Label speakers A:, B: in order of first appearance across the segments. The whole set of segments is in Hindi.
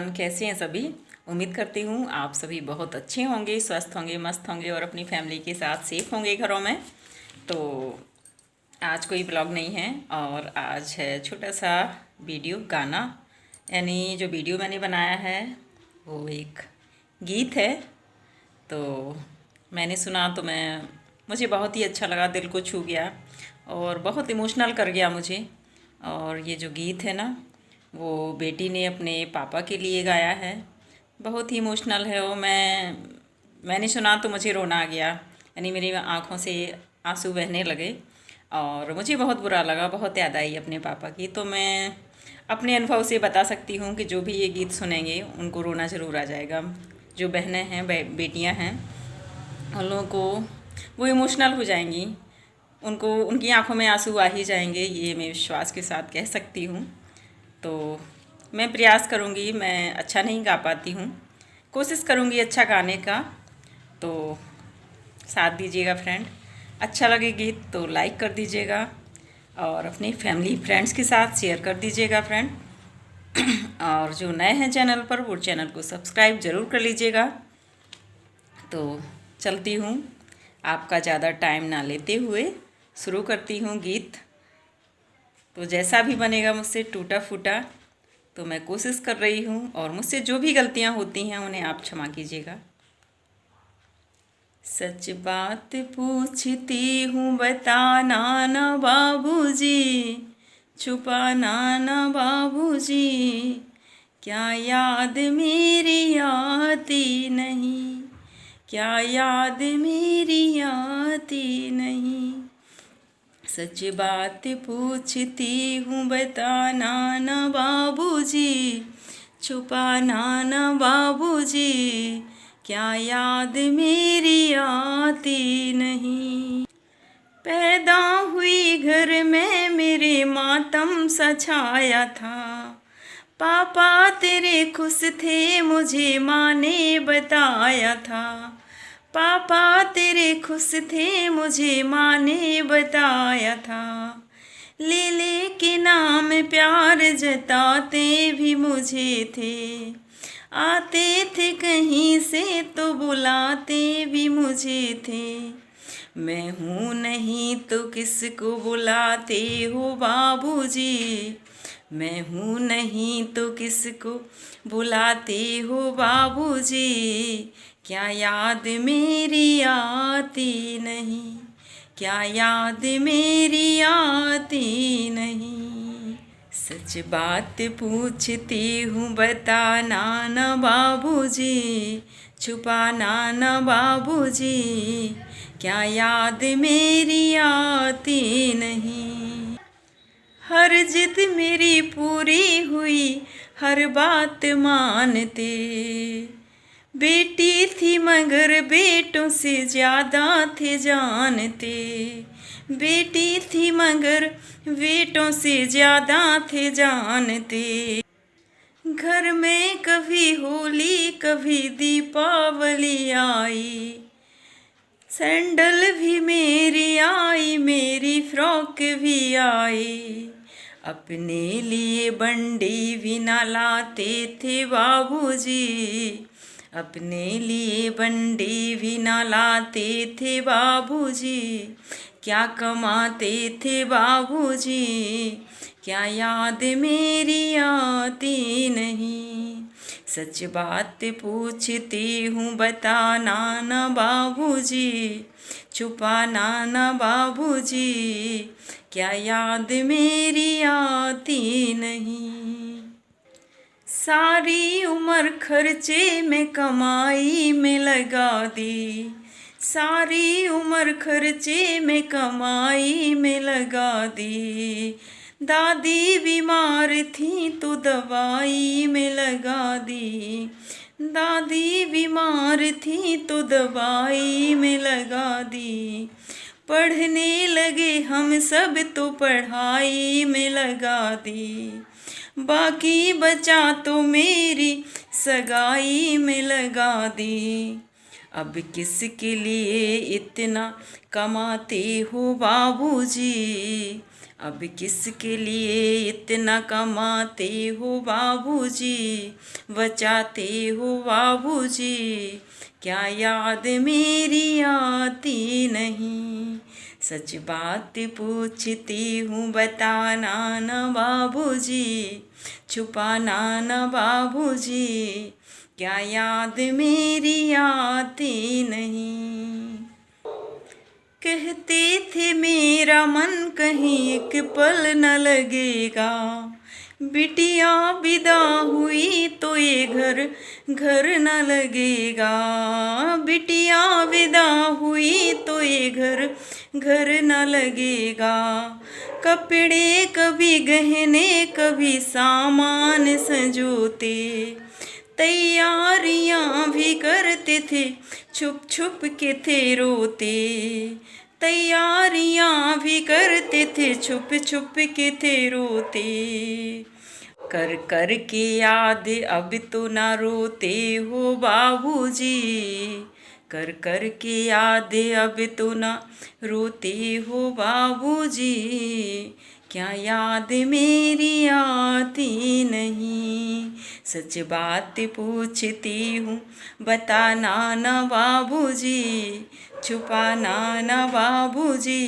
A: एवरीवन, कैसे हैं सभी। उम्मीद करती हूँ आप सभी बहुत अच्छे होंगे, स्वस्थ होंगे, मस्त होंगे और अपनी फैमिली के साथ सेफ होंगे घरों में। तो आज कोई ब्लॉग नहीं है और आज है छोटा सा वीडियो गाना, यानी जो वीडियो मैंने बनाया है वो एक गीत है। तो मैंने सुना तो मुझे बहुत ही अच्छा लगा, दिल को छू गया और बहुत इमोशनल कर गया मुझे। और ये जो गीत है ना, वो बेटी ने अपने पापा के लिए गाया है। बहुत ही इमोशनल है वो। मैंने सुना तो मुझे रोना आ गया, यानी मेरी आँखों से आंसू बहने लगे और मुझे बहुत बुरा लगा, बहुत याद आई अपने पापा की। तो मैं अपने अनुभव से बता सकती हूँ कि जो भी ये गीत सुनेंगे उनको रोना ज़रूर आ जाएगा। जो बहनें हैं, बेटियाँ हैं, उन लोगों को वो इमोशनल हो जाएंगी, उनको उनकी आंखों में आंसू आ ही जाएंगे, ये मैं विश्वास के साथ कह सकती हूँ। तो मैं प्रयास करूँगी, मैं अच्छा नहीं गा पाती हूँ, कोशिश करूँगी अच्छा गाने का। तो साथ दीजिएगा फ्रेंड। अच्छा लगे गीत तो लाइक कर दीजिएगा और अपनी फैमिली फ्रेंड्स के साथ शेयर कर दीजिएगा फ्रेंड। और जो नए हैं चैनल पर, वो चैनल को सब्सक्राइब ज़रूर कर लीजिएगा। तो चलती हूँ, आपका ज़्यादा टाइम ना लेते हुए शुरू करती हूँ गीत। तो जैसा भी बनेगा मुझसे टूटा फूटा, तो मैं कोशिश कर रही हूँ और मुझसे जो भी गलतियाँ होती हैं उन्हें आप क्षमा कीजिएगा। सच बात पूछती हूँ बताना न बाबूजी, छुपाना न बाबूजी, क्या याद मेरी आती नहीं, क्या याद मेरी आती नहीं। सच बात पूछती हूँ बताना न बाबूजी, छुपाना न बाबूजी, क्या याद मेरी आती नहीं। पैदा हुई घर में मेरे मातम सा छाया था, पापा तेरे खुश थे मुझे माँ ने बताया था, पापा तेरे खुश थे मुझे माँ ने बताया था। ले के नाम प्यार जताते भी मुझे थे, आते थे कहीं से तो बुलाते भी मुझे थे। मैं हूँ नहीं तो किसको बुलाते हो बाबूजी, मैं हूँ नहीं तो किसको बुलाते हो बाबूजी, क्या याद मेरी आती नहीं, क्या याद मेरी आती नहीं। सच बात पूछती हूँ बताना न बाबूजी, छुपाना न बाबूजी, क्या याद मेरी आती नहीं। हर जिद मेरी पूरी हुई, हर बात मानते, बेटी थी मगर बेटों से ज़्यादा थे जानते, बेटी थी मगर बेटों से ज़्यादा थे जानते। घर में कभी होली कभी दीपावली आई, सैंडल भी मेरी आई, मेरी फ्रॉक भी आई, अपने लिए बंडी भी ना लाते थे बाबूजी, अपने लिए बंडी भी ना लाते थे बाबूजी, क्या कमाते थे बाबूजी, क्या याद मेरी आती नहीं। सच बात पूछती हूँ बताना न बाबूजी, छुपाना न बाबूजी, क्या याद मेरी आती नहीं। सारी उम्र खर्चे में कमाई में लगा दी, सारी उम्र खर्चे में कमाई में लगा दी, दादी बीमार थी तो दवाई में लगा दी, दादी बीमार थी तो दवाई में लगा दी, पढ़ने लगे हम सब तो पढ़ाई में लगा दी, बाकी बचा तो मेरी सगाई में लगा दी। अब किसके लिए इतना कमाते हो बाबूजी, अब किसके लिए इतना कमाते हो बाबूजी, बचाते हो बाबूजी, क्या याद मेरी आती नहीं। सच बात पूछती हूँ बताना न बाबूजी, छुपाना न बाबूजी, क्या याद मेरी आती नहीं। कहते थे मेरा मन कहीं एक पल न लगेगा, बिटिया विदा हुई तो ये घर घर न लगेगा, बिटिया विदा हुई तो ये घर घर न लगेगा। कपड़े कभी गहने कभी सामान संजोते, तैयारियां भी करते थे छुप छुप के थे रोते, तैयारियां भी करते थे छुप छुप के थे रोते। कर कर के याद अब तो ना रोते हो बाबूजी, कर कर के याद अब तो ना रोते हो बाबूजी, क्या याद मेरी आती नहीं। सच बात पूछती हूँ बताना न बाबूजी, छुपाना न बाबूजी,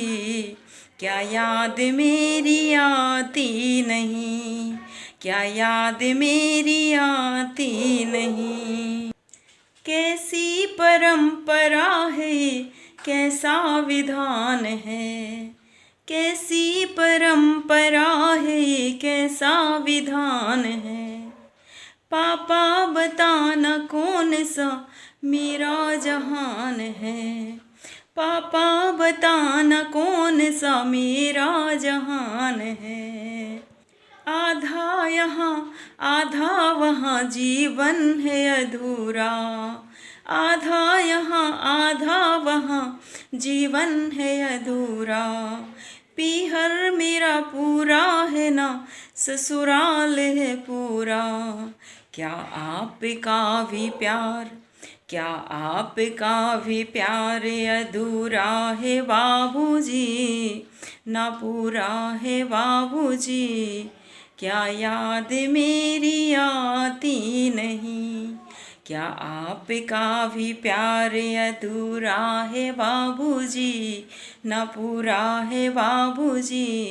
A: क्या याद मेरी आती नहीं, क्या याद मेरी आती नहीं। कैसी परंपरा है, कैसा विधान है, कैसी परंपरा है, कैसा विधान है। पापा बताना कौन सा मेरा जहान है, पापा बताना कौन सा मेरा जहान है। आधा यहाँ आधा वहाँ जीवन है अधूरा, आधा यहाँ आधा वहाँ जीवन है अधूरा। पीहर मेरा पूरा है ना ससुराल है पूरा, क्या आपका भी प्यार, क्या आपका भी प्यार अधूरा है बाबूजी, ना पूरा है बाबूजी, क्या याद मेरी आती नहीं। क्या आपका भी प्यार अधूरा है बाबूजी, ना पूरा है बाबूजी,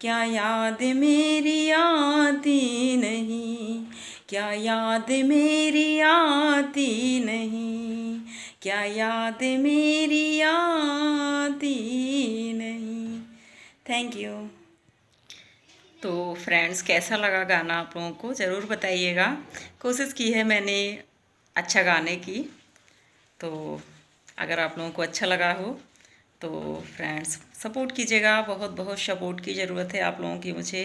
A: क्या याद मेरी आती नहीं, क्या याद मेरी आती नहीं, क्या याद मेरी आती नहीं। Thank you. तो फ्रेंड्स, कैसा लगा गाना आप लोगों को ज़रूर बताइएगा। कोशिश की है मैंने अच्छा गाने की, तो अगर आप लोगों को अच्छा लगा हो तो फ्रेंड्स सपोर्ट कीजिएगा। बहुत बहुत सपोर्ट की ज़रूरत है आप लोगों की मुझे,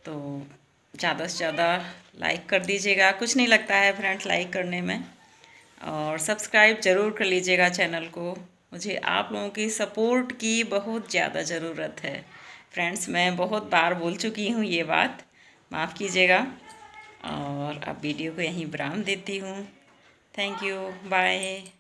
A: तो ज़्यादा से ज़्यादा लाइक कर दीजिएगा। कुछ नहीं लगता है फ्रेंड्स लाइक करने में, और सब्सक्राइब ज़रूर कर लीजिएगा चैनल को। मुझे आप लोगों की सपोर्ट की बहुत ज़्यादा ज़रूरत है फ्रेंड्स। मैं बहुत बार बोल चुकी हूँ ये बात, माफ़ कीजिएगा। और अब वीडियो को यहीं विराम देती हूँ। Thank you, bye.